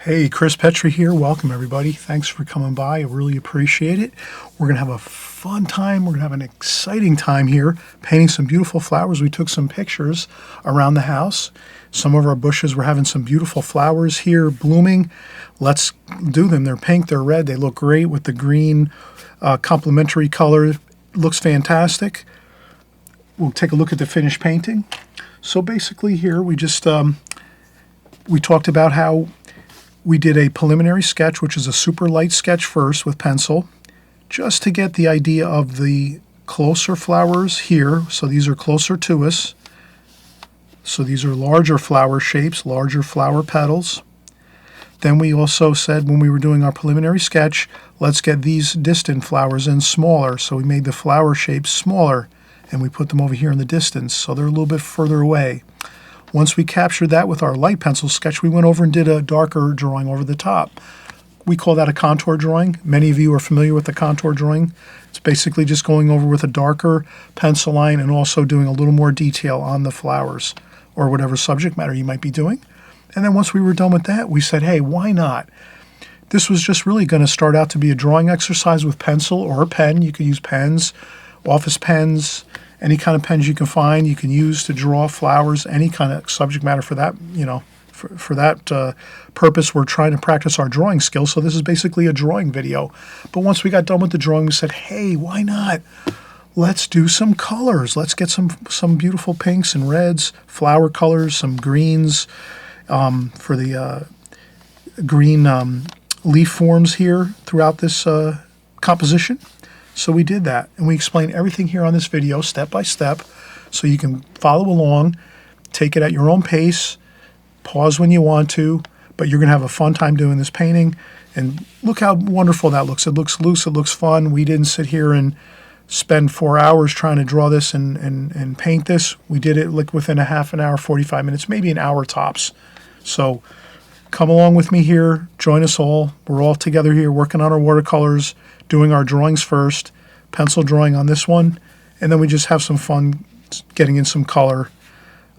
Hey, Chris Petri here. Welcome, everybody. Thanks for coming by. I really appreciate it. We're going to have a fun time. We're going to have an exciting time here painting some beautiful flowers. We took some pictures around the house. Some of our bushes were having some beautiful flowers here blooming. Let's do them. They're pink, they're red. They look great with the green complementary color. Looks fantastic. We'll take a look at the finished painting. So basically here we just, we talked about how we did a preliminary sketch, which is a super light sketch first with pencil, just to get the idea of the closer flowers here. So these are closer to us. So these are larger flower shapes, larger flower petals. Then we also said when we were doing our preliminary sketch, let's get these distant flowers in smaller. So we made the flower shapes smaller and we put them over here in the distance. So they're a little bit further away. Once we captured that with our light pencil sketch, we went over and did a darker drawing over the top. We call that a contour drawing. Many of you are familiar with the contour drawing. It's basically just going over with a darker pencil line and also doing a little more detail on the flowers or whatever subject matter you might be doing. And then once we were done with that, we said, hey, why not? This was just really going to start out to be a drawing exercise with pencil or a pen. You could use pens, office pens, any kind of pens you can find, you can use to draw flowers, any kind of subject matter for that, for that purpose. We're trying to practice our drawing skills, so this is basically a drawing video. But once we got done with the drawing, we said, hey, why not? Let's do some colors. Let's get some beautiful pinks and reds, flower colors, some greens for the green leaf forms here throughout this composition. So we did that, and we explain everything here on this video step by step so you can follow along, take it at your own pace, pause when you want to, but you're going to have a fun time doing this painting. And look how wonderful that looks. It looks loose, it looks fun. We didn't sit here and spend 4 hours trying to draw this and paint this. We did it like within a half an hour, 45 minutes, maybe an hour tops. So come along with me here, join us all. We're all together here working on our watercolors, doing our drawings first, pencil drawing on this one, and then we just have some fun getting in some color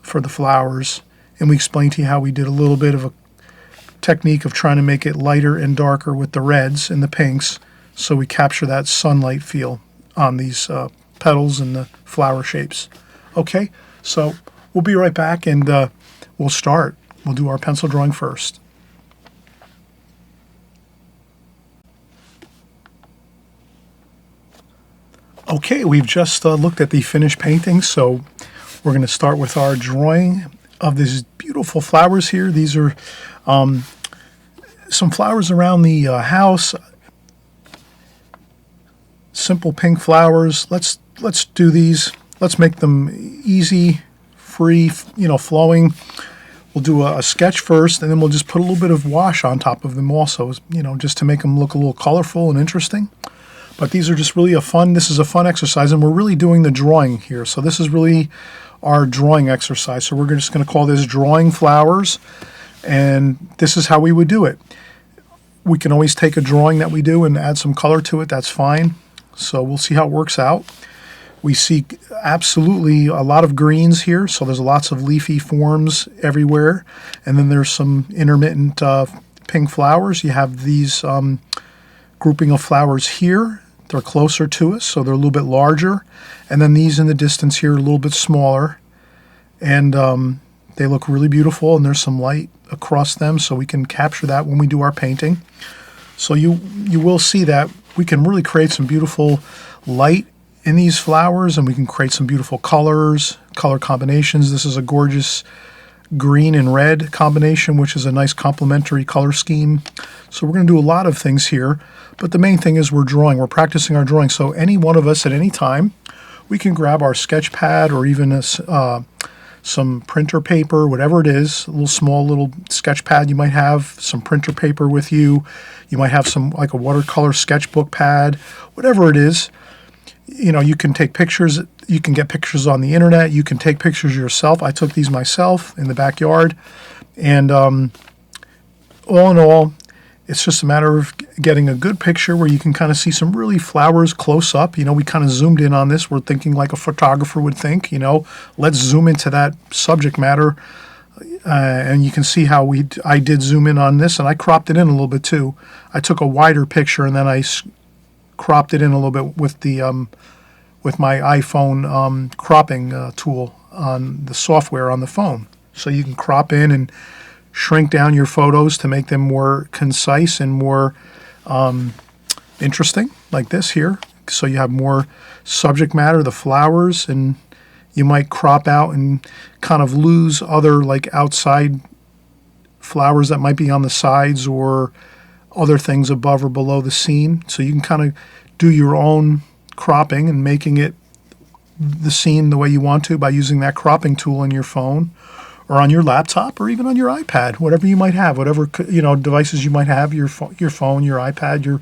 for the flowers. And we explained to you how we did a little bit of a technique of trying to make it lighter and darker with the reds and the pinks, so we capture that sunlight feel on these petals and the flower shapes. Okay, so we'll be right back and we'll start. We'll do our pencil drawing first. Okay, we've just looked at the finished painting, so we're going to start with our drawing of these beautiful flowers here. These are some flowers around the house. Simple pink flowers. Let's do these. Let's make them easy, free, flowing. We'll do a sketch first, and then we'll just put a little bit of wash on top of them also, just to make them look a little colorful and interesting. But these are just really this is a fun exercise, and we're really doing the drawing here. So this is really our drawing exercise. So we're just going to call this drawing flowers, and this is how we would do it. We can always take a drawing that we do and add some color to it. That's fine. So we'll see how it works out. We see absolutely a lot of greens here, so there's lots of leafy forms everywhere. And then there's some intermittent pink flowers. You have these grouping of flowers here. They're closer to us, so they're a little bit larger. And then these in the distance here are a little bit smaller. And they look really beautiful, and there's some light across them, so we can capture that when we do our painting. So you will see that we can really create some beautiful light in these flowers, and we can create some beautiful colors, color combinations. This is a gorgeous green and red combination, which is a nice complementary color scheme. So we're going to do a lot of things here, but the main thing is we're practicing our drawing. So any one of us at any time, we can grab our sketch pad or even some printer paper, whatever it is, a little sketch pad you might have, some printer paper with you. You might have some like a watercolor sketchbook pad, whatever it is. You can take pictures. You can get pictures on the internet. You can take pictures yourself. I took these myself in the backyard. And all in all, it's just a matter of getting a good picture where you can kind of see some really flowers close up. We kind of zoomed in on this. We're thinking like a photographer would think, let's zoom into that subject matter And you can see how I did zoom in on this, and I cropped it in a little bit too. I took a wider picture and then I cropped it in a little bit with the with my iPhone cropping tool on the software on the phone. So you can crop in and shrink down your photos to make them more concise and more interesting, like this here. So you have more subject matter, the flowers, and you might crop out and kind of lose other like outside flowers that might be on the sides or other things above or below the scene. So you can kind of do your own cropping and making it the scene the way you want to by using that cropping tool on your phone or on your laptop or even on your iPad, whatever you might have, whatever devices you might have, your phone, your iPad, your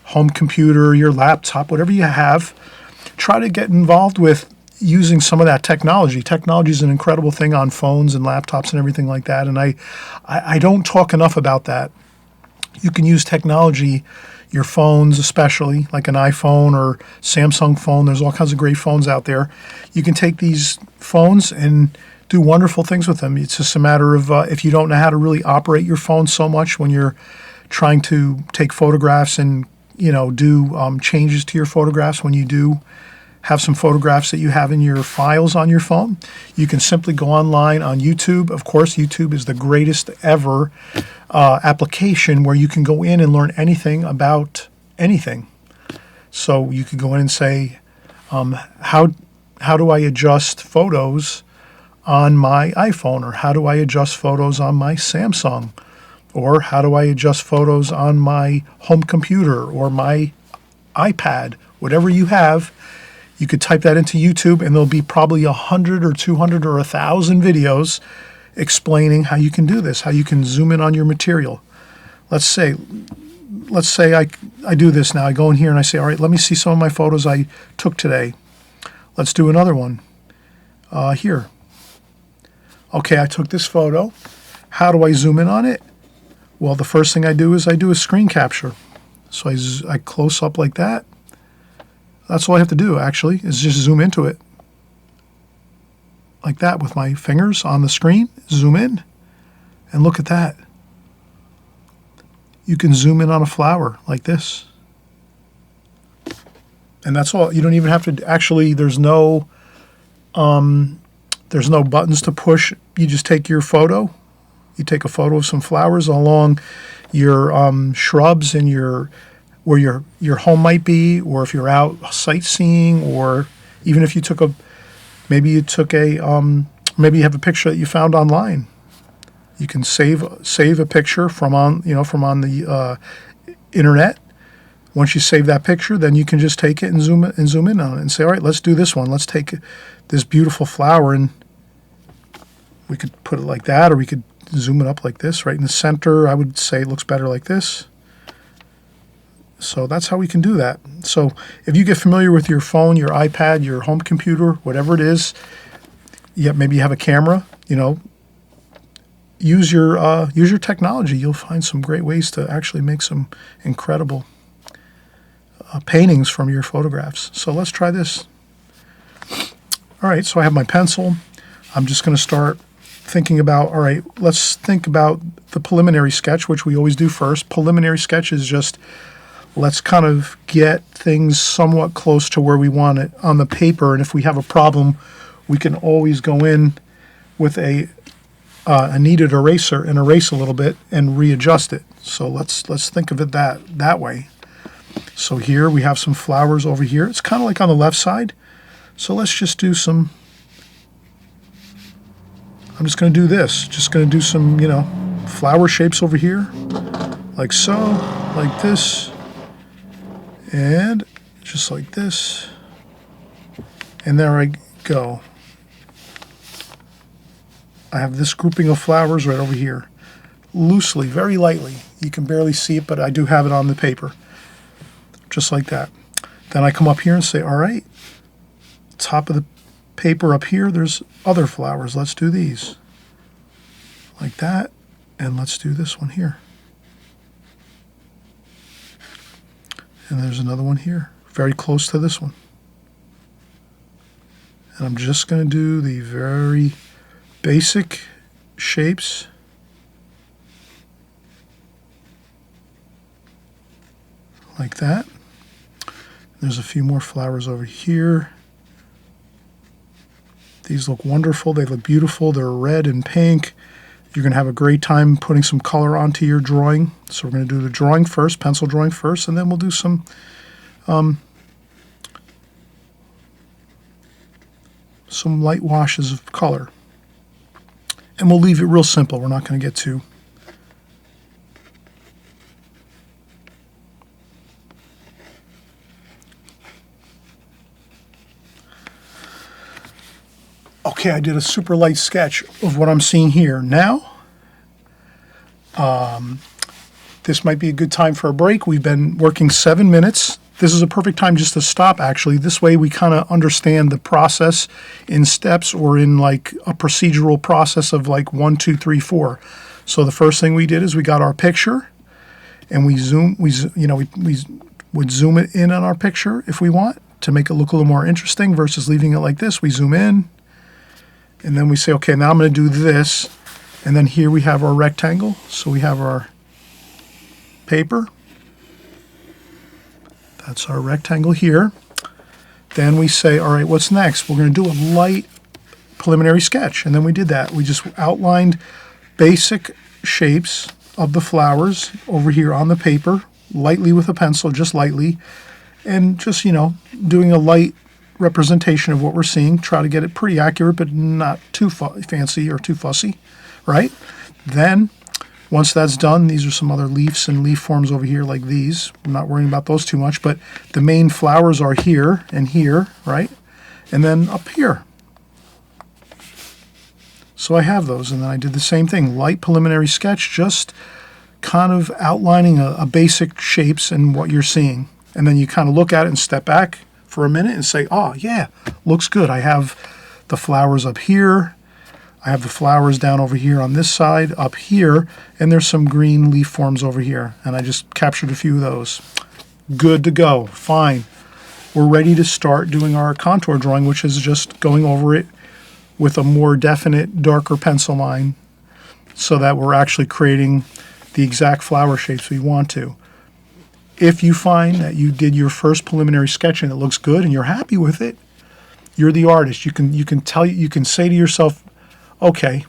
home computer, your laptop, whatever you have. Try to get involved with using some of that technology. Technology is an incredible thing on phones and laptops and everything like that, and I don't talk enough about that. You can use technology, your phones especially, like an iPhone or Samsung phone. There's all kinds of great phones out there. You can take these phones and do wonderful things with them. It's just a matter of if you don't know how to really operate your phone so much when you're trying to take photographs and do changes to your photographs. When you do have some photographs that you have in your files on your phone, you can simply go online on YouTube. Of course, YouTube is the greatest ever application where you can go in and learn anything about anything. So you could go in and say, how do I adjust photos on my iPhone, or how do I adjust photos on my Samsung, or how do I adjust photos on my home computer or my iPad, whatever you have. You could type that into YouTube and there'll be probably 100 or 200 or 1,000 videos explaining how you can do this, how you can zoom in on your material. Let's say I do this now. I go in here and I say, all right, let me see some of my photos I took today. Let's do another one here. Okay, I took this photo. How do I zoom in on it? Well, the first thing I do is I do a screen capture. So I close up like that. That's all I have to do, actually, is just zoom into it. Like that with my fingers on the screen. Zoom in. And look at that. You can zoom in on a flower like this. And that's all. You don't even have to, actually, there's no buttons to push. You just take your photo. You take a photo of some flowers along your shrubs and where your home might be, or if you're out sightseeing, or even if you took maybe you have a picture that you found online. You can save a picture from on the internet. Once you save that picture, then you can just take it and zoom in on it and say, all right, let's do this one. Let's take this beautiful flower, and we could put it like that, or we could zoom it up like this, right in the center. I would say it looks better like this. So that's how we can do that. So if you get familiar with your phone, your iPad, your home computer, whatever it is, maybe you have a camera, use your technology. You'll find some great ways to actually make some incredible paintings from your photographs. So let's try this. All right, so I have my pencil. I'm just going to start thinking about, all right, let's think about the preliminary sketch, which we always do first. Preliminary sketch is just, let's kind of get things somewhat close to where we want it on the paper. And if we have a problem, we can always go in with a kneaded eraser and erase a little bit and readjust it. So let's think of it that way. So here we have some flowers over here. It's kind of like on the left side. So let's just do some, I'm just going to do this. Just going to do some, flower shapes over here. Like so, like this. And just like this. And there I go. I have this grouping of flowers right over here. Loosely, very lightly. You can barely see it, but I do have it on the paper. Just like that. Then I come up here and say, all right, top of the paper up here, there's other flowers. Let's do these. Like that. And let's do this one here. And there's another one here, very close to this one. And I'm just going to do the very basic shapes. Like that. There's a few more flowers over here. These look wonderful. They look beautiful. They're red and pink. You're going to have a great time putting some color onto your drawing. So we're going to do the drawing first, pencil drawing first, and then we'll do some light washes of color. And we'll leave it real simple. We're not going to get too... Okay, I did a super light sketch of what I'm seeing here. Now, this might be a good time for a break. We've been working 7 minutes. This is a perfect time just to stop, actually. This way we kind of understand the process in steps, or in like a procedural process of like 1, 2, 3, 4. So the first thing we did is we got our picture, and we would zoom it in on our picture if we want to make it look a little more interesting versus leaving it like this. We zoom in. And then we say, okay, now I'm going to do this. And then here we have our rectangle. So we have our paper. That's our rectangle here. Then we say, all right, what's next? We're going to do a light preliminary sketch. And then we did that. We just outlined basic shapes of the flowers over here on the paper, lightly with a pencil, just lightly. And just, doing a light representation of what we're seeing. Try to get it pretty accurate, but not too fancy or too fussy, right? Then, once that's done, these are some other leaves and leaf forms over here like these. I'm not worrying about those too much, but the main flowers are here and here, right? And then up here. So I have those, and then I did the same thing. Light preliminary sketch, just kind of outlining a basic shapes and what you're seeing. And then you kind of look at it and step back for a minute and say, oh yeah, looks good. I have the flowers up here. I have the flowers down over here on this side, up here, and there's some green leaf forms over here. And I just captured a few of those. Good to go. Fine. We're ready to start doing our contour drawing, which is just going over it with a more definite, darker pencil line so that we're actually creating the exact flower shapes we want to. If you find that you did your first preliminary sketch and it looks good and you're happy with it, you're the artist. You can say to yourself, okay,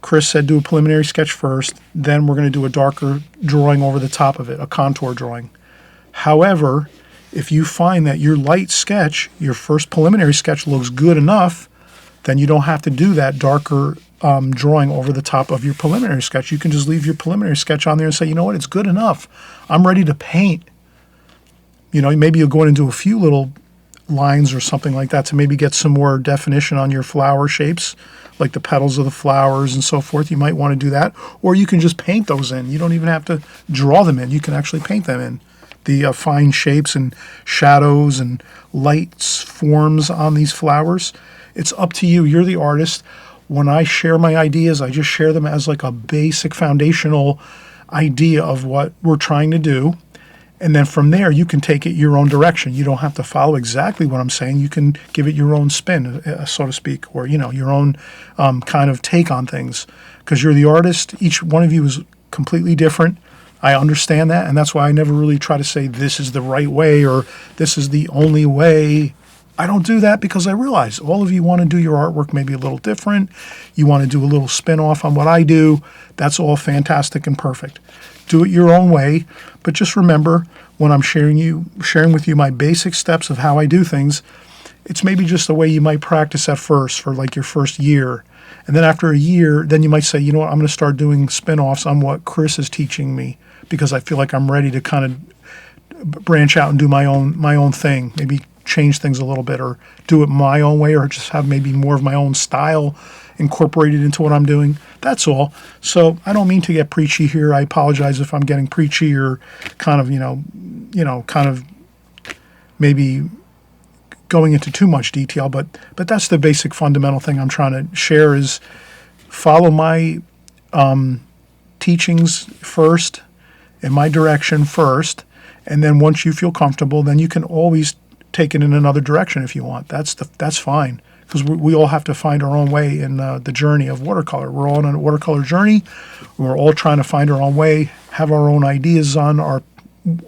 Chris said do a preliminary sketch first, then we're going to do a darker drawing over the top of it, a contour drawing. However, if you find that your light sketch, your first preliminary sketch looks good enough, then you don't have to do that darker drawing over the top of your preliminary sketch. You can just leave your preliminary sketch on there and say, you know what, it's good enough. I'm ready to paint. Maybe you'll go in and do a few little lines or something like that to maybe get some more definition on your flower shapes, like the petals of the flowers and so forth. You might want to do that. Or you can just paint those in. You don't even have to draw them in. You can actually paint them in. The fine shapes and shadows and lights, forms on these flowers. It's up to you. You're the artist. When I share my ideas, I just share them as like a basic foundational idea of what we're trying to do. And then from there, you can take it your own direction. You don't have to follow exactly what I'm saying. You can give it your own spin, so to speak, or, your own kind of take on things. Because you're the artist. Each one of you is completely different. I understand that. And that's why I never really try to say this is the right way or this is the only way. I don't do that because I realize all of you want to do your artwork maybe a little different. You want to do a little spin-off on what I do. That's all fantastic and perfect. Do it your own way, but just remember when I'm sharing with you my basic steps of how I do things, it's maybe just the way you might practice at first for like your first year. And then after a year, then you might say, you know what, I'm going to start doing spin-offs on what Chris is teaching me because I feel like I'm ready to kind of branch out and do my own thing. Maybe change things a little bit or do it my own way or just have maybe more of my own style incorporated into what I'm doing. That's all. So I don't mean to get preachy here. I apologize if I'm getting preachy or kind of, kind of maybe going into too much detail, but that's the basic fundamental thing I'm trying to share is follow my teachings first and my direction first. And then once you feel comfortable, then you can always take it in another direction if you want. That's fine. because we all have to find our own way in the journey of watercolor. We're all on a watercolor journey. We're all trying to find our own way, have our own ideas on our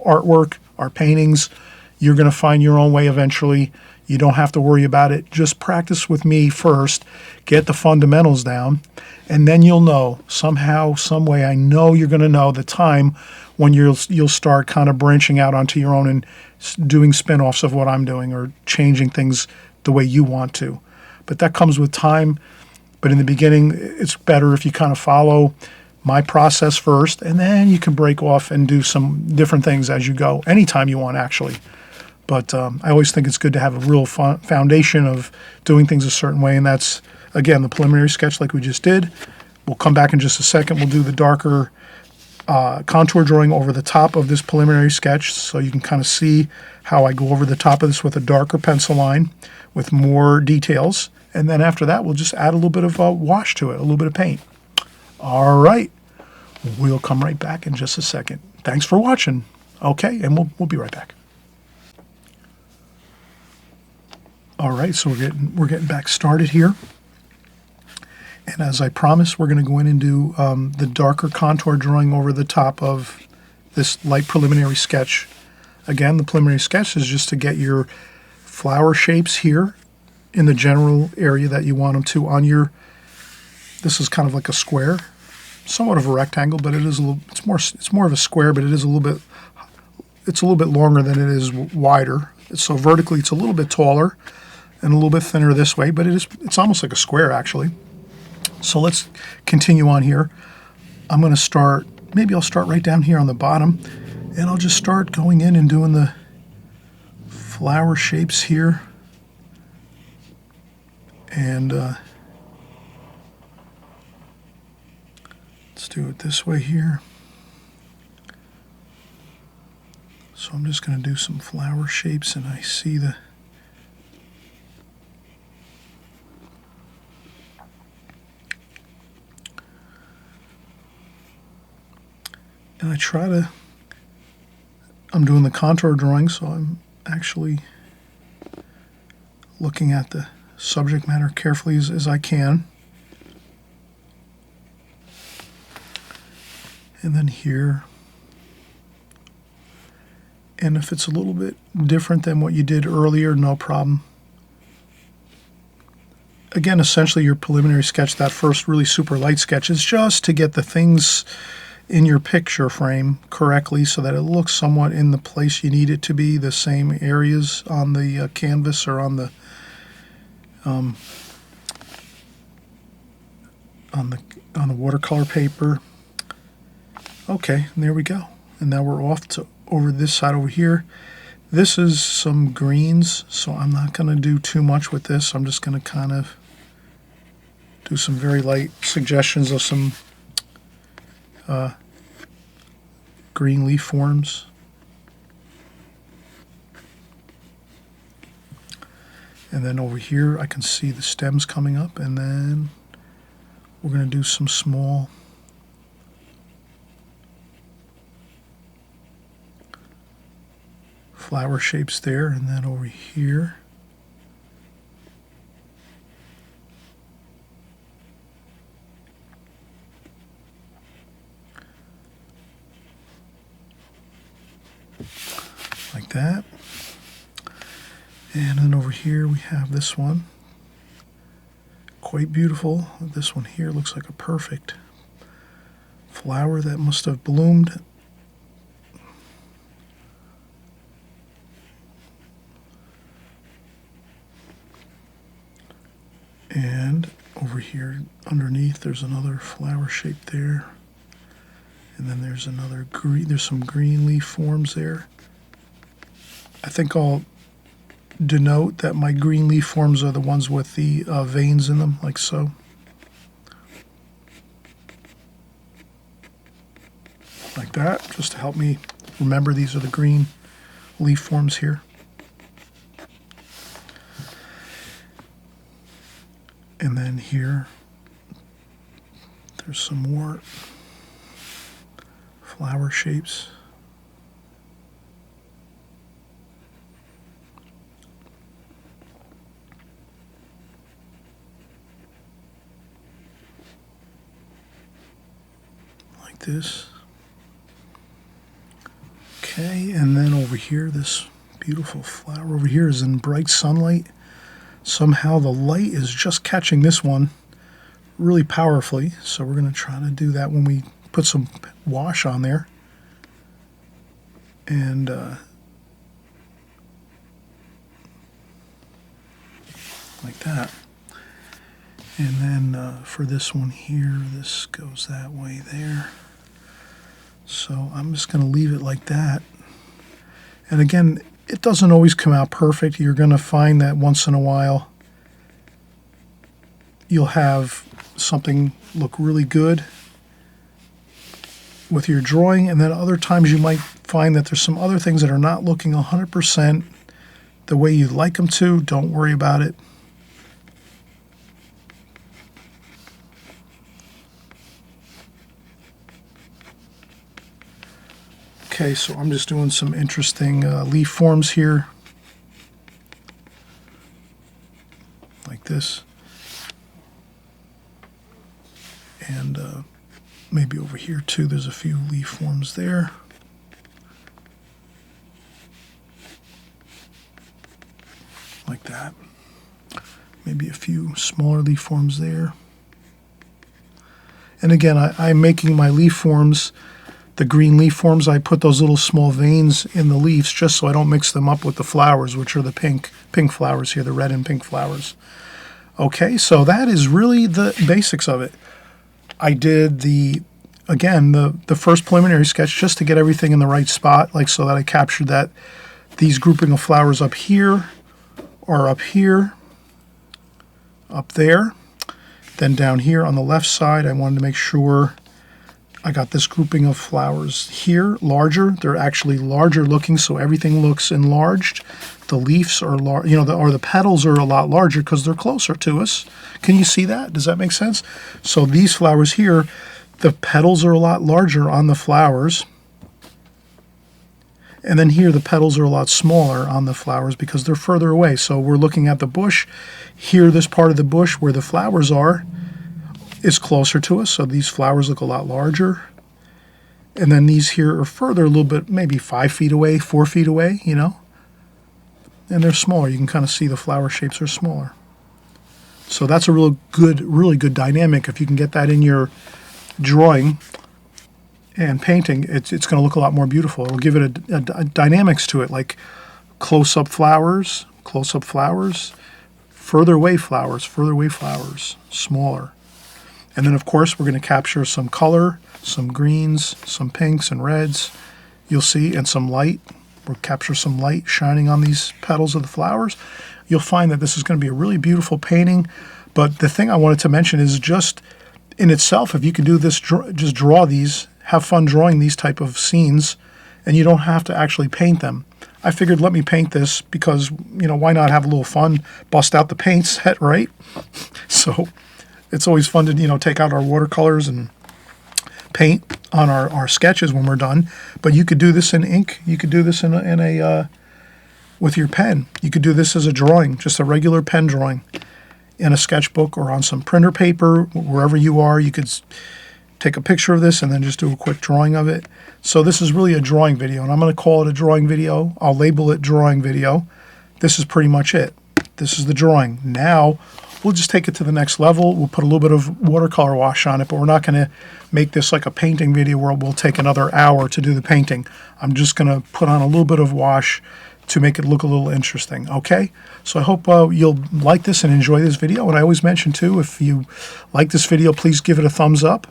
artwork, our paintings. You're going to find your own way eventually. You don't have to worry about it. Just practice with me first, get the fundamentals down, and then you'll know somehow, some way. I know you're going to know the time when you'll start kind of branching out onto your own and doing spin-offs of what I'm doing or changing things the way you want to. But that comes with time. But in the beginning, it's better if you kind of follow my process first, and then you can break off and do some different things as you go, anytime you want, actually. But I always think it's good to have a real foundation of doing things a certain way, and that's, again, the preliminary sketch like we just did. We'll come back in just a second. We'll do the darker contour drawing over the top of this preliminary sketch, so you can kind of see how I go over the top of this with a darker pencil line with more details. And then after that, we'll just add a little bit of wash to it, a little bit of paint. All right. We'll come right back in just a second. Thanks for watching. Okay, and we'll be right back. All right, so we're getting back started here. And as I promised, we're going to go in and do the darker contour drawing over the top of this light preliminary sketch. Again, the preliminary sketch is just to get your flower shapes here in the general area that you want them to on your, this is kind of like a square, somewhat of a rectangle, but it is a little, it's more of a square, but it is a little bit longer than it is wider. So vertically it's a little bit taller and a little bit thinner this way, but it's almost like a square actually. So let's continue on here. I'm going to start, maybe I'll start right down here on the bottom, and I'll just start going in and doing the flower shapes here. And let's do it this way here. So I'm just going to do some flower shapes, and I see the and I try to, I'm doing the contour drawing, so I'm actually looking at the subject matter carefully as I can. And then here. And if it's a little bit different than what you did earlier, no problem. Again, essentially your preliminary sketch, that first really super light sketch, is just to get the things in your picture frame correctly so that it looks somewhat in the place you need it to be, the same areas on the canvas or on the watercolor paper. Okay, and there we go. And now we're off to over this side over here. This is some greens, so I'm not going to do too much with this. I'm just going to kind of do some very light suggestions of some green leaf forms. And then over here I can see the stems coming up, and then we're going to do some small flower shapes there, and then over here like that. And then over here we have this one, quite beautiful. This one here looks like a perfect flower that must have bloomed. And over here underneath there's another flower shape there. And then there's another green, there's some green leaf forms there. I think I'll denote that my green leaf forms are the ones with the veins in them, like so. Like that, just to help me remember these are the green leaf forms here. And then here, there's some more flower shapes. like this. Okay, and then over here, this beautiful flower over here is in bright sunlight. Somehow the light is just catching this one really powerfully, so we're going to try to do that when we put some wash on there. And like that. And then for this one here, this goes that way there. So I'm just going to leave it like that. And again, it doesn't always come out perfect. You're going to find that once in a while you'll have something look really good with your drawing, and then other times you might find that there's some other things that are not looking 100% the way you'd like them to. Don't worry about it. Okay, so I'm just doing some interesting leaf forms here, like this, and maybe over here too, there's a few leaf forms there. Like that. Maybe a few smaller leaf forms there. And again, I'm making my leaf forms, the green leaf forms, I put those little small veins in the leaves just so I don't mix them up with the flowers, which are the pink flowers here, the red and pink flowers. Okay, so that is really the basics of it. I did the first preliminary sketch just to get everything in the right spot, like so that I captured that these grouping of flowers up here are up here, up there. Then down here on the left side, I wanted to make sure I got this grouping of flowers here, larger. They're actually larger looking, so everything looks enlarged. The leaves are large, or the petals are a lot larger because they're closer to us. Can you see that? Does that make sense? So these flowers here, the petals are a lot larger on the flowers. And then here the petals are a lot smaller on the flowers because they're further away. So we're looking at the bush. Here, this part of the bush where the flowers are is closer to us. So these flowers look a lot larger. And then these here are further a little bit, maybe 5 feet away, 4 feet away, And they're smaller. You can kind of see the flower shapes are smaller. So that's a really good dynamic. If you can get that in your drawing and painting, it's going to look a lot more beautiful. It'll give it a dynamics to it, like close-up flowers, further away flowers, smaller. And then, of course, we're going to capture some color, some greens, some pinks and reds, you'll see, and some light. We'll capture some light shining on these petals of the flowers. You'll find that this is going to be a really beautiful painting. But the thing I wanted to mention is just in itself, if you can do this, just draw these, have fun drawing these type of scenes, and you don't have to actually paint them. I figured let me paint this because, why not have a little fun, bust out the paint set, right? So it's always fun to, take out our watercolors and paint on our sketches when we're done. But you could do this in ink. You could do this in a with your pen. You could do this as a drawing, just a regular pen drawing in a sketchbook or on some printer paper, wherever you are. You could take a picture of this and then just do a quick drawing of it. So this is really a drawing video, and I'm going to call it a drawing video. I'll label it drawing video. This is pretty much it. This is the drawing. Now we'll just take it to the next level. We'll put a little bit of watercolor wash on it, but we're not going to make this like a painting video where we'll take another hour to do the painting. I'm just going to put on a little bit of wash to make it look a little interesting, okay? So I hope you'll like this and enjoy this video. And I always mention, too, if you like this video, please give it a thumbs up.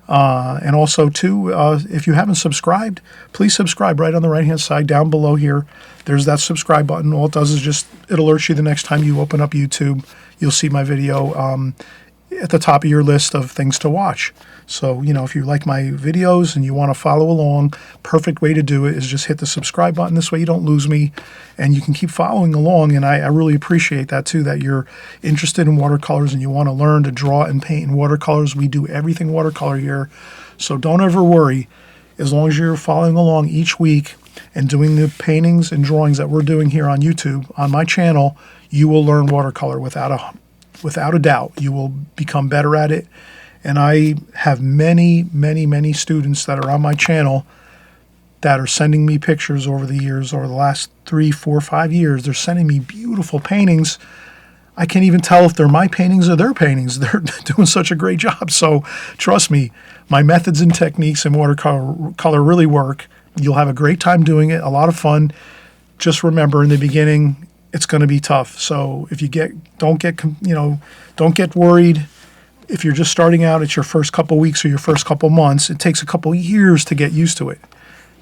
And also, too, if you haven't subscribed, please subscribe right on the right-hand side down below here. There's that subscribe button. All it does is just, it alerts you the next time you open up YouTube. You'll see my video at the top of your list of things to watch. So, if you like my videos and you want to follow along, perfect way to do it is just hit the subscribe button. This way you don't lose me and you can keep following along. And I really appreciate that too, that you're interested in watercolors and you want to learn to draw and paint in watercolors. We do everything watercolor here. So don't ever worry. As long as you're following along each week and doing the paintings and drawings that we're doing here on YouTube, on my channel, you will learn watercolor without a doubt. You will become better at it. And I have many, many, many students that are on my channel that are sending me pictures over the years, over the last 3, 4, 5 years. They're sending me beautiful paintings. I can't even tell if they're my paintings or their paintings. They're doing such a great job. So trust me, my methods and techniques in watercolor really work. You'll have a great time doing it, a lot of fun. Just remember, in the beginning, it's going to be tough. So if you don't get worried. If you're just starting out, it's your first couple weeks or your first couple months. It takes a couple years to get used to it.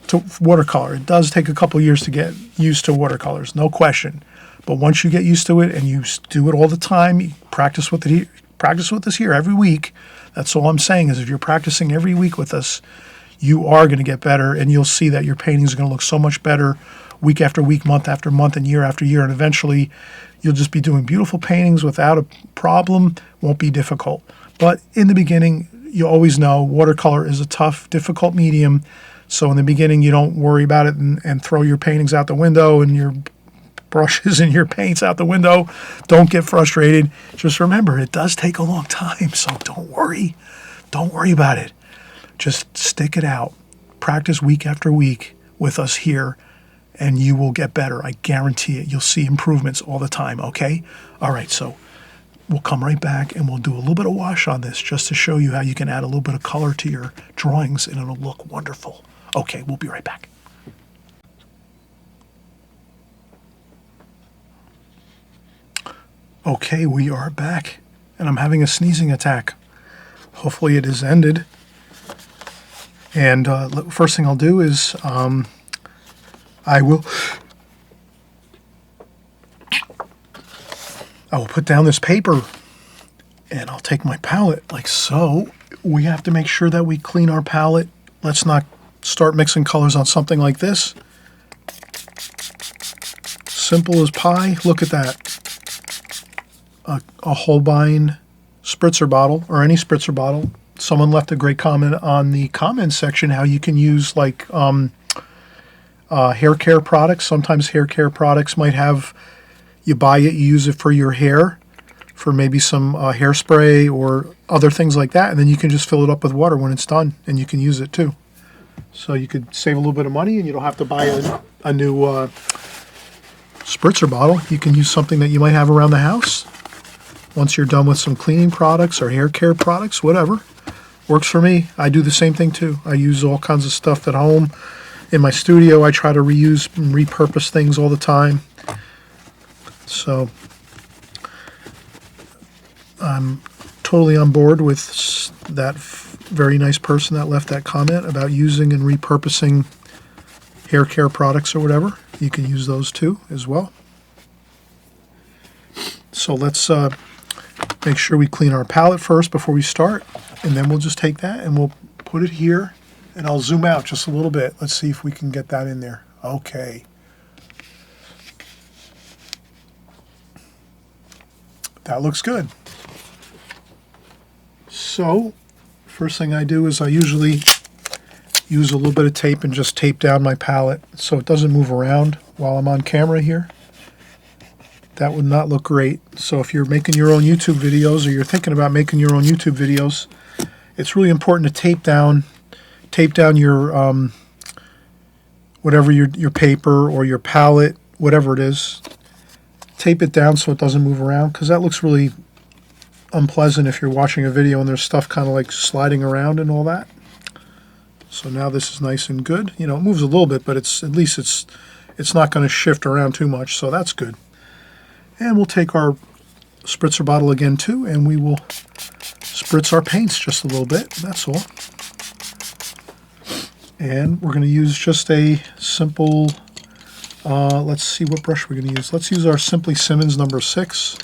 To watercolor, it does take a couple years to get used to watercolors, no question. But once you get used to it and you do it all the time, you practice with us here every week. That's all I'm saying, is if you're practicing every week with us, you are going to get better, and you'll see that your paintings are going to look so much better week after week, month after month, and year after year. And eventually, you'll just be doing beautiful paintings without a problem. Won't be difficult. But in the beginning, you always know watercolor is a tough, difficult medium. So in the beginning, you don't worry about it and throw your paintings out the window and your brushes and your paints out the window. Don't get frustrated. Just remember, it does take a long time. So don't worry. Don't worry about it. Just stick it out. Practice week after week with us here, and you will get better. I guarantee it. You'll see improvements all the time, okay? All right, so we'll come right back and we'll do a little bit of wash on this just to show you how you can add a little bit of color to your drawings, and it'll look wonderful. Okay, we'll be right back. Okay, we are back, and I'm having a sneezing attack. Hopefully it is ended. And first thing I'll do is I will put down this paper, and I'll take my palette like so. We have to make sure that we clean our palette. Let's not start mixing colors on something like this. Simple as pie. Look at that. A Holbein spritzer bottle, or any spritzer bottle. Someone left a great comment on the comments section how you can use like hair care products. Sometimes hair care products might have, you buy it, you use it for your hair, for maybe some hairspray or other things like that, and then you can just fill it up with water when it's done, and you can use it too. So you could save a little bit of money, and you don't have to buy a new spritzer bottle. You can use something that you might have around the house. Once you're done with some cleaning products or hair care products, whatever. Works for me. I do the same thing too. I use all kinds of stuff at home. In my studio, I try to reuse and repurpose things all the time. So I'm totally on board with that very nice person that left that comment about using and repurposing hair care products or whatever. You can use those too as well. So let's make sure we clean our palette first before we start, and then we'll just take that and we'll put it here, and I'll zoom out just a little bit. Let's see if we can get that in there. Okay. That looks good. So, first thing I do is I usually use a little bit of tape and just tape down my palette so it doesn't move around while I'm on camera here. That would not look great. So if you're making your own YouTube videos, or you're thinking about making your own YouTube videos, it's really important to tape down your whatever your paper or your palette, whatever it is. Tape it down so it doesn't move around, because that looks really unpleasant if you're watching a video and there's stuff kind of like sliding around and all that. So now this is nice and good. You know, it moves a little bit, but at least it's not going to shift around too much, so that's good. And we'll take our spritzer bottle again too, and we will spritz our paints just a little bit, that's all. And we're going to use just a simple, let's see what brush we're going to use. Let's use our Simply Simmons number 6.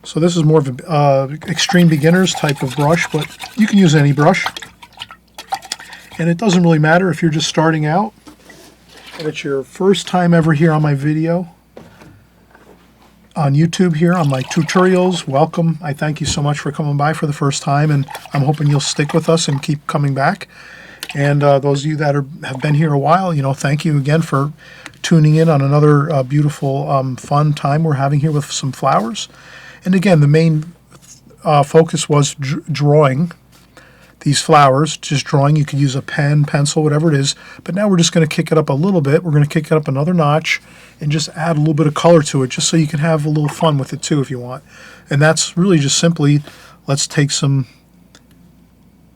So this is more of an extreme beginners type of brush, but you can use any brush. And it doesn't really matter if you're just starting out and it's your first time ever here on my video on YouTube here on my tutorials. Welcome. I thank you so much for coming by for the first time, and I'm hoping you'll stick with us and keep coming back. And those of you that have been here a while, you know, thank you again for tuning in on another beautiful, fun time we're having here with some flowers. And again, the main focus was drawing these flowers, just drawing. You could use a pen, pencil, whatever it is. But now we're just going to kick it up a little bit. We're going to kick it up another notch and just add a little bit of color to it, just so you can have a little fun with it too if you want. And that's really just simply, let's take some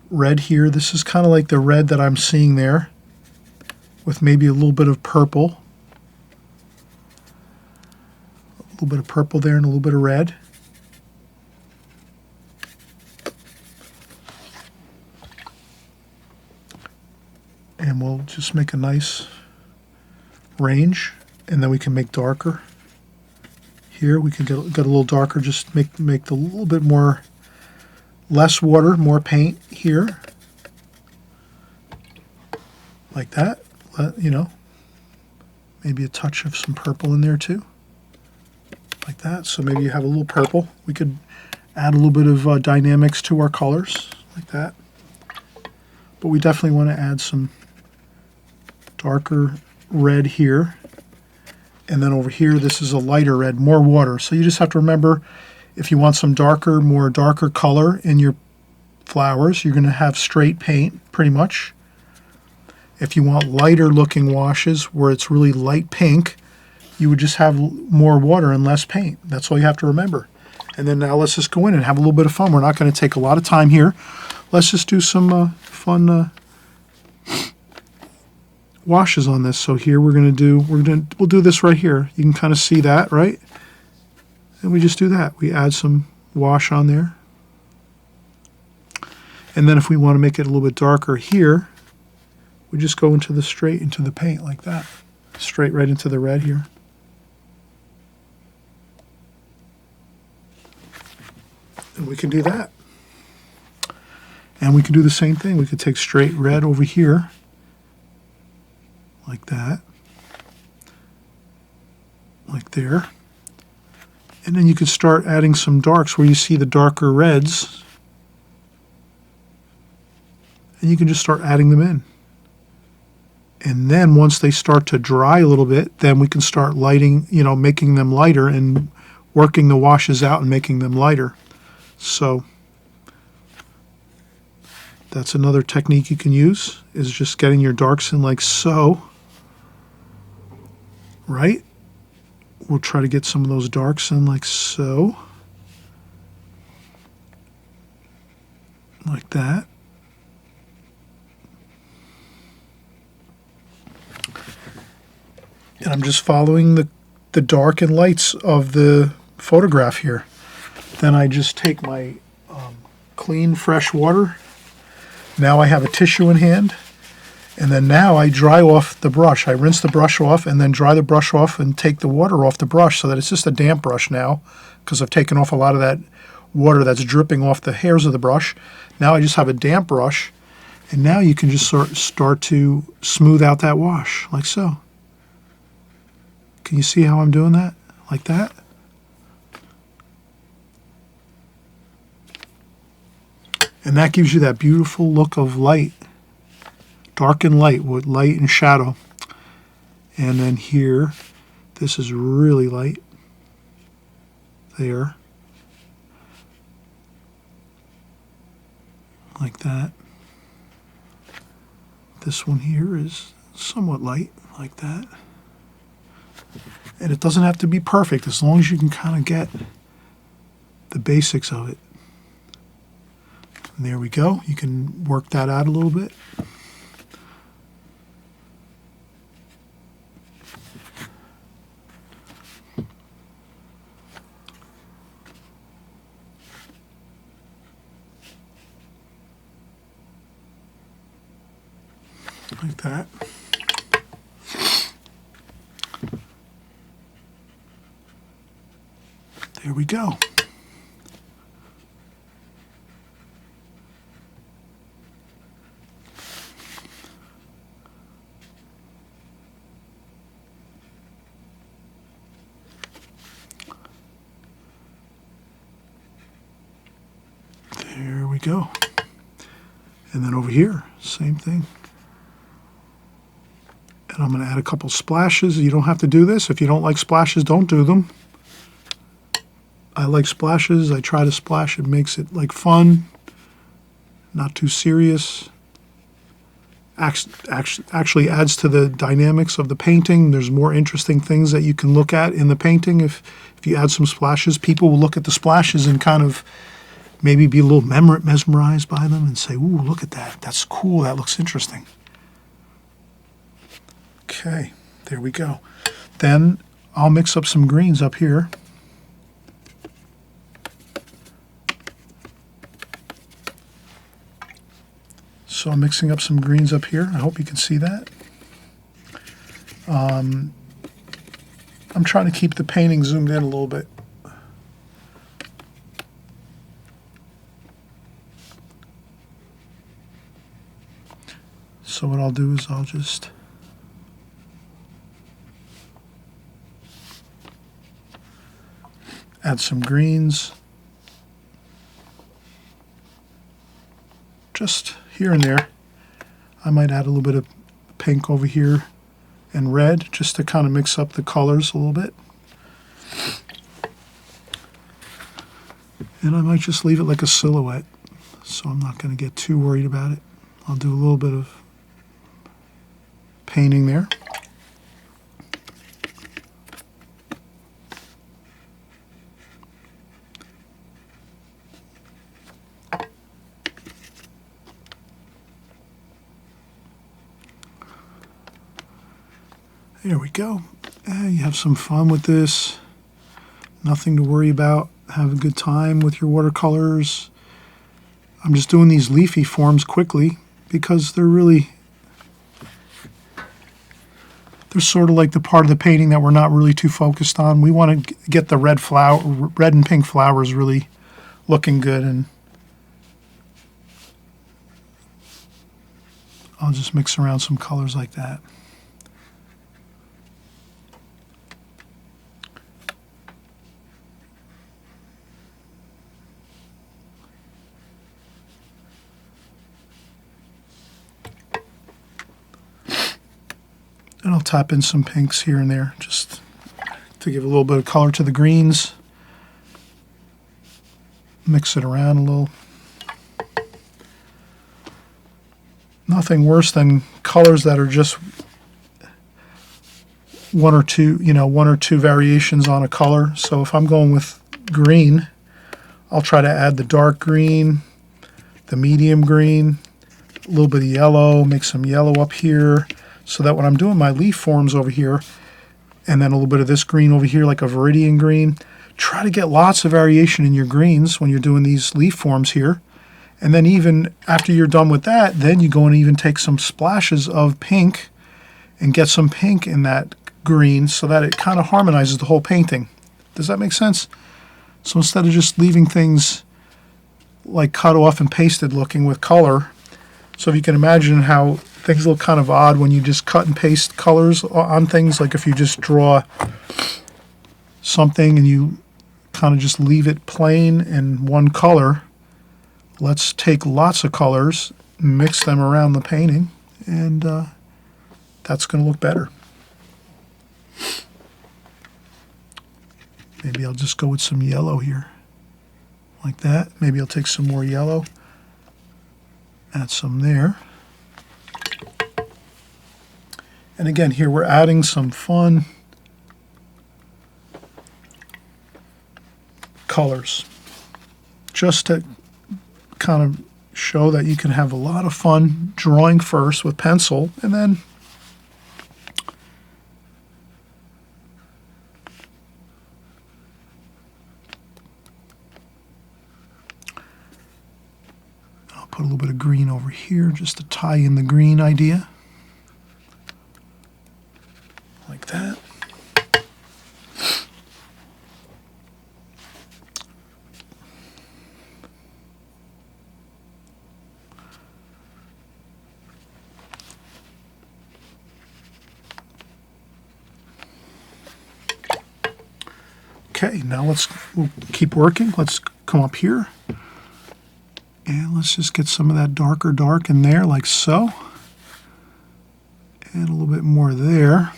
red here. This is kind of like the red that I'm seeing there, with maybe a little bit of purple. A little bit of purple there and a little bit of red. And we'll just make a nice range, and then we can make darker. Here we can get a little darker, just make the little bit more, less water, more paint here, like that. You know, maybe a touch of some purple in there too, like that. So maybe you have a little purple. We could add a little bit of dynamics to our colors, like that. But we definitely want to add some darker red here. And then over here, this is a lighter red, more water. So you just have to remember, if you want some more darker color in your flowers, you're going to have straight paint, pretty much. If you want lighter looking washes where it's really light pink, you would just have more water and less paint. That's all you have to remember. And then now let's just go in and have a little bit of fun. We're not going to take a lot of time here. Let's just do some fun washes on this. So here we'll do this right here. You can kind of see that, right? And we just do that. We add some wash on there. And then if we want to make it a little bit darker here, we just go straight into the paint like that. Straight right into the red here. And we can do that. And we can do the same thing. We could take straight red over here, like that, like there. And then you could start adding some darks where you see the darker reds. And you can just start adding them in. And then once they start to dry a little bit, then we can start lighting, making them lighter and working the washes out and making them lighter. So that's another technique you can use, is just getting your darks in like so, right? We'll try to get some of those darks in like so, like that. And I'm just following the dark and lights of the photograph here. Then I just take my clean, fresh water. Now I have a tissue in hand. And then now I dry off the brush. I rinse the brush off and then dry the brush off and take the water off the brush so that it's just a damp brush now, because I've taken off a lot of that water that's dripping off the hairs of the brush. Now I just have a damp brush. And now you can just start to smooth out that wash, like so. Can you see how I'm doing that? Like that? And that gives you that beautiful look of light. Dark and light, with light and shadow. And then here, this is really light. There. Like that. This one here is somewhat light, like that. And it doesn't have to be perfect, as long as you can kind of get the basics of it. And there we go. You can work that out a little bit. Like that. There we go. There we go. And then over here, same thing. And I'm going to add a couple splashes. You don't have to do this. If you don't like splashes, don't do them. I like splashes. I try to splash. It makes it like fun, not too serious. Actually adds to the dynamics of the painting. There's more interesting things that you can look at in the painting if you add some splashes. People will look at the splashes and kind of maybe be a little mesmerized by them and say, ooh, look at that. That's cool. That looks interesting. Okay, there we go. Then I'll mix up some greens up here. So I'm mixing up some greens up here. I hope you can see that. I'm trying to keep the painting zoomed in a little bit. So what I'll do is I'll just add some greens. Just here and there. I might add a little bit of pink over here and red just to kind of mix up the colors a little bit. And I might just leave it like a silhouette, so I'm not going to get too worried about it. I'll do a little bit of painting there. There we go. You have some fun with this. Nothing to worry about. Have a good time with your watercolors. I'm just doing these leafy forms quickly because they're sort of like the part of the painting that we're not really too focused on. We want to get the red and pink flowers really looking good, and I'll just mix around some colors like that. And I'll tap in some pinks here and there just to give a little bit of color to the greens. Mix it around a little. Nothing worse than colors that are just one or two variations on a color. So if I'm going with green, I'll try to add the dark green, the medium green, a little bit of yellow, make some yellow up here, so that when I'm doing my leaf forms over here, and then a little bit of this green over here, like a viridian green, try to get lots of variation in your greens when you're doing these leaf forms here. And then even after you're done with that, then you go and even take some splashes of pink and get some pink in that green so that it kind of harmonizes the whole painting. Does that make sense? So instead of just leaving things like cut off and pasted looking with color, so if you can imagine how things look kind of odd when you just cut and paste colors on things, like if you just draw something and you kind of just leave it plain in one color. Let's take lots of colors, mix them around the painting, and that's going to look better. Maybe I'll just go with some yellow here, like that. Maybe I'll take some more yellow, add some there. And again, here we're adding some fun colors just to kind of show that you can have a lot of fun drawing first with pencil, and then I'll put a little bit of green over here just to tie in the green idea. Like that. Okay, now we'll keep working. Let's come up here and let's just get some of that darker dark in there, like so. And a little bit more there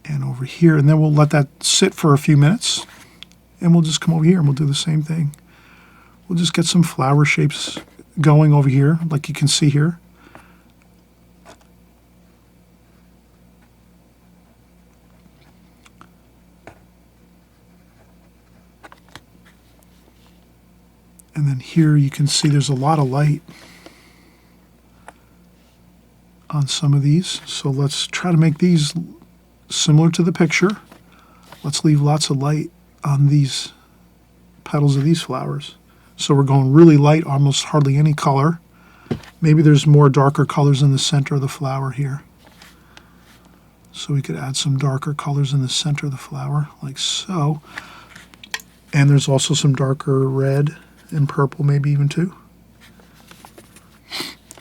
and over here, and then we'll let that sit for a few minutes And we'll just come over here and we'll do the same thing. We'll just get some flower shapes going over here, like you can see here. And then here you can see there's a lot of light on some of these. So let's try to make these similar to the picture. Let's leave lots of light on these petals of these flowers. So we're going really light, almost hardly any color. Maybe there's more darker colors in the center of the flower here. So we could add some darker colors in the center of the flower, like so. And there's also some darker red and purple, maybe even too,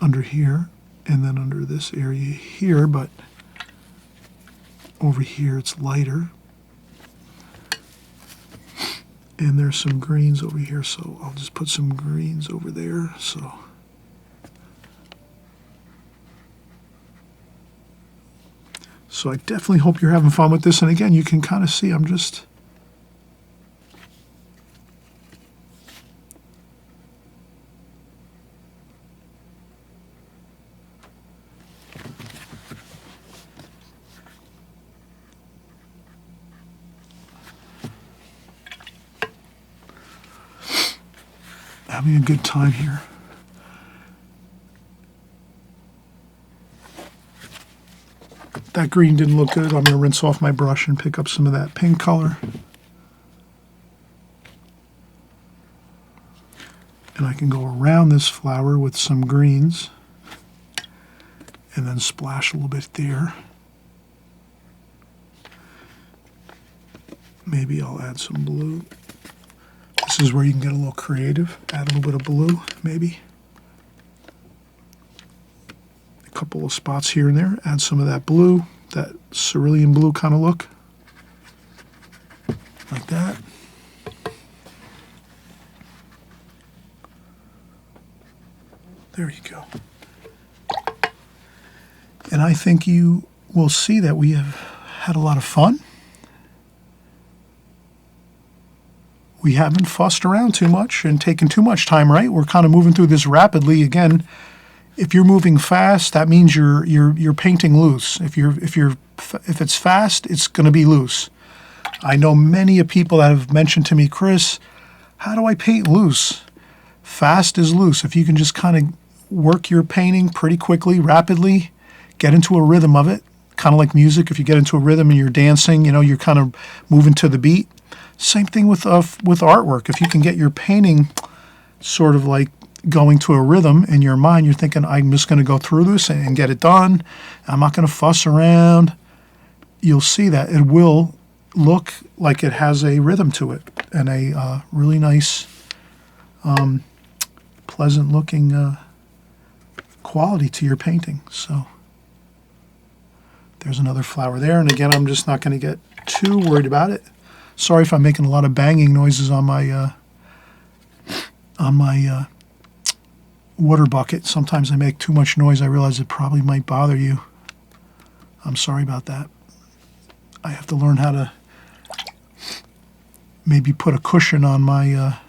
under here, and then under this area here, but over here it's lighter. And there's some greens over here, so I'll just put some greens over there. So I definitely hope you're having fun with this. And again, you can kind of see I'm just having a good time here. That green didn't look good. I'm going to rinse off my brush and pick up some of that pink color. And I can go around this flower with some greens and then splash a little bit there. Maybe I'll add some blue. This is where you can get a little creative. Add a little bit of blue, maybe. A couple of spots here and there. Add some of that blue, that cerulean blue kind of look. Like that. There you go. And I think you will see that we have had a lot of fun. We haven't fussed around too much and taken too much time, right? We're kind of moving through this rapidly. Again, if you're moving fast, that means you're painting loose. If it's fast, it's going to be loose. I know many of people that have mentioned to me, Chris, how do I paint loose? Fast is loose. If you can just kind of work your painting pretty quickly, rapidly, get into a rhythm of it, kind of like music. If you get into a rhythm and you're dancing, you're kind of moving to the beat. Same thing with artwork. If you can get your painting sort of like going to a rhythm in your mind, you're thinking, I'm just going to go through this and get it done. I'm not going to fuss around. You'll see that it will look like it has a rhythm to it and a really nice, pleasant looking quality to your painting. So there's another flower there. And again, I'm just not going to get too worried about it. Sorry if I'm making a lot of banging noises on my water bucket. Sometimes I make too much noise. I realize it probably might bother you. I'm sorry about that. I have to learn how to maybe put a cushion on my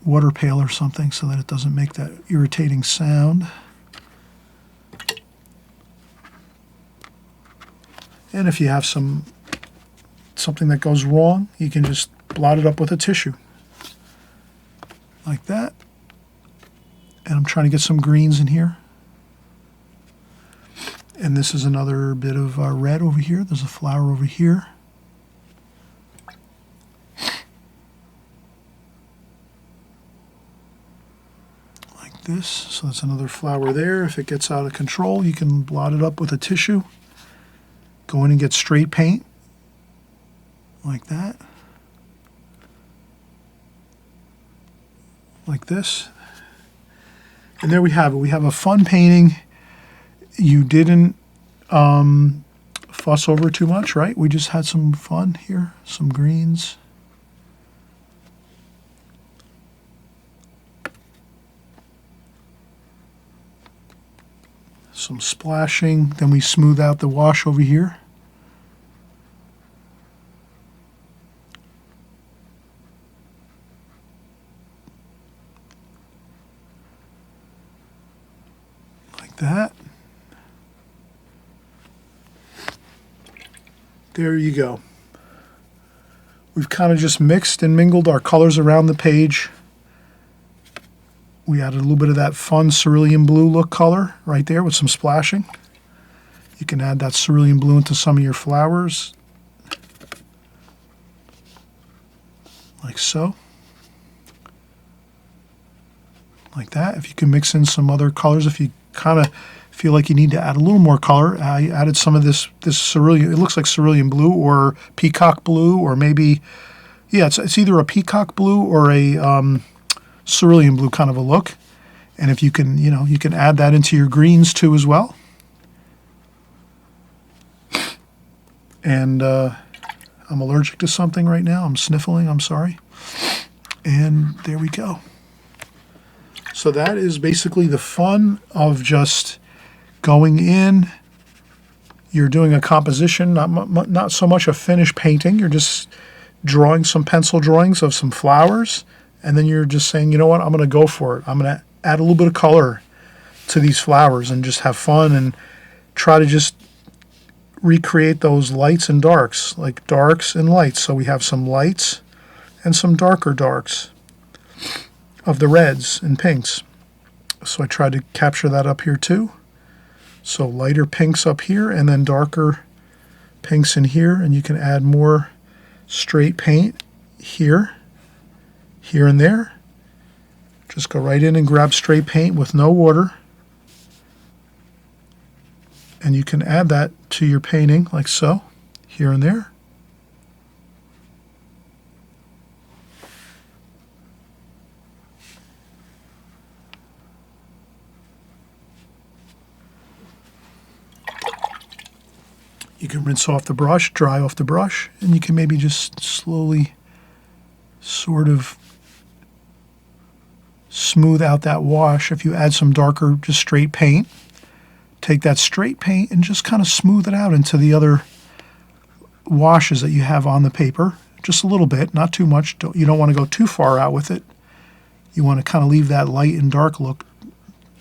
water pail or something so that it doesn't make that irritating sound. And if you have something that goes wrong, you can just blot it up with a tissue. Like that. And I'm trying to get some greens in here. And this is another bit of red over here. There's a flower over here. Like this. So that's another flower there. If it gets out of control, you can blot it up with a tissue. Go in and get straight paint. Like that. Like this. And there we have it. We have a fun painting. You didn't fuss over too much, right? We just had some fun here. Some greens. Some splashing. Then we smooth out the wash over here. that. There you go. We've kind of just mixed and mingled our colors around the page. We added a little bit of that fun cerulean blue look color right there with some splashing. You can add that cerulean blue into some of your flowers, like so. Like that. If you can mix in some other colors, if you kind of feel like you need to add a little more color, I added some of this cerulean, it looks like cerulean blue or peacock blue, or maybe, yeah, it's either a peacock blue or a cerulean blue kind of a look. And if you can, you can add that into your greens too as well. And I'm allergic to something right now. I'm sniffling, I'm sorry. And there we go. So that is basically the fun of just going in. You're doing a composition, not so much a finished painting. You're just drawing some pencil drawings of some flowers, and then you're just saying, you know what, I'm going to go for it. I'm going to add a little bit of color to these flowers and just have fun and try to just recreate those lights and darks, like darks and lights. So we have some lights and some darker darks of the reds and pinks. So I tried to capture that up here too. So lighter pinks up here and then darker pinks in here, and you can add more straight paint here, here and there. Just go right in and grab straight paint with no water, and you can add that to your painting like so, here and there. You can rinse off the brush, dry off the brush, and you can maybe just slowly sort of smooth out that wash. If you add some darker, just straight paint, take that straight paint and just kind of smooth it out into the other washes that you have on the paper. Just a little bit, not too much. You don't want to go too far out with it. You want to kind of leave that light and dark look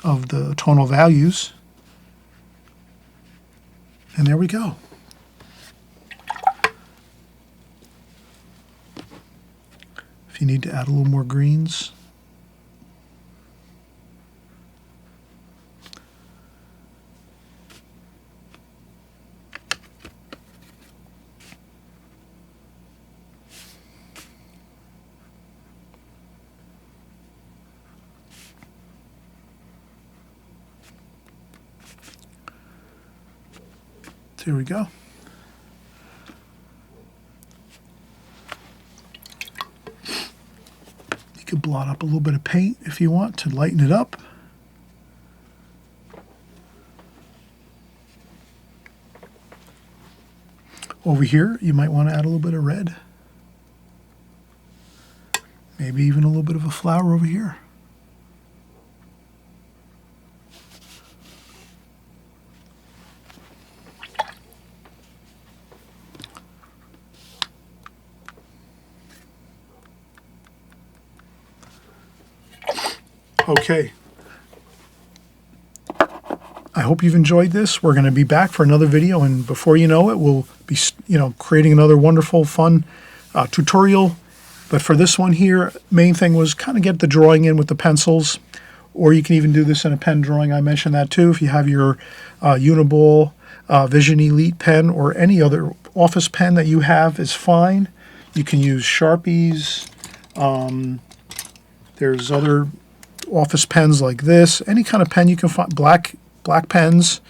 of the tonal values. And there we go. If you need to add a little more greens. There we go. You could blot up a little bit of paint if you want to lighten it up. Over here, you might want to add a little bit of red. Maybe even a little bit of a flower over here. Okay. I hope you've enjoyed this. We're going to be back for another video, and before you know it, we'll be, creating another wonderful, fun tutorial. But for this one here, main thing was kind of get the drawing in with the pencils, or you can even do this in a pen drawing. I mentioned that too. If you have your Uniball Vision Elite pen or any other office pen that you have is fine. You can use Sharpies. There's other office pens like this. Any kind of pen you can find, black pens.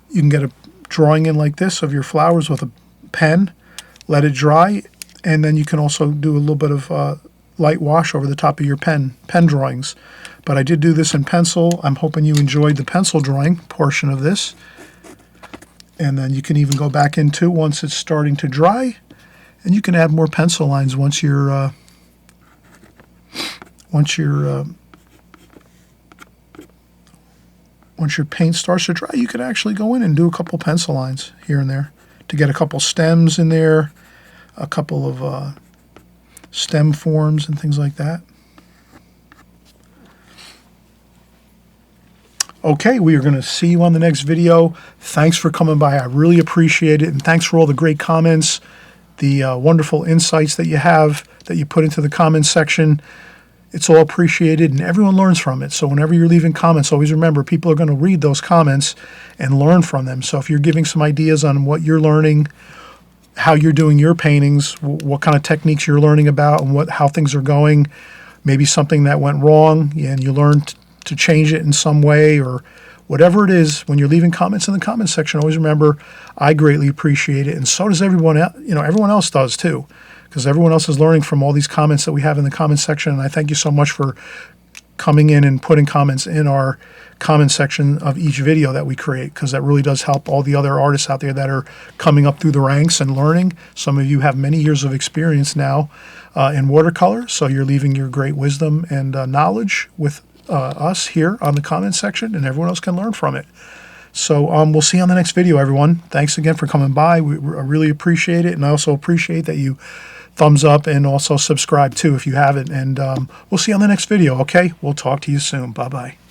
You can get a drawing in like this of your flowers with a pen, let it dry, and then you can also do a little bit of light wash over the top of your pen drawings. But I did do this in pencil. I'm hoping you enjoyed the pencil drawing portion of this. And then you can even go back into once it's starting to dry, and you can add more pencil lines once your paint starts to dry. You could actually go in and do a couple pencil lines here and there to get a couple stems in there, a couple of stem forms and things like that. Okay, we are going to see you on the next video. Thanks for coming by. I really appreciate it. And thanks for all the great comments, the wonderful insights that you have that you put into the comments section. It's all appreciated and everyone learns from it. So whenever you're leaving comments, always remember people are going to read those comments and learn from them. So if you're giving some ideas on what you're learning, how you're doing your paintings, what kind of techniques you're learning about, and how things are going, maybe something that went wrong and you learned to change it in some way, or whatever it is, when you're leaving comments in the comment section, always remember I greatly appreciate it, and so does everyone else. Everyone else does too, because everyone else is learning from all these comments that we have in the comment section. And I thank you so much for coming in and putting comments in our comment section of each video that we create, because that really does help all the other artists out there that are coming up through the ranks and learning. Some of you have many years of experience now in watercolor, so you're leaving your great wisdom and knowledge with us here on the comment section, and everyone else can learn from it. So we'll see you on the next video, everyone. Thanks again for coming by. I really appreciate it, and I also appreciate that you thumbs up and also subscribe too if you haven't. And we'll see you on the next video, okay? We'll talk to you soon. Bye-bye.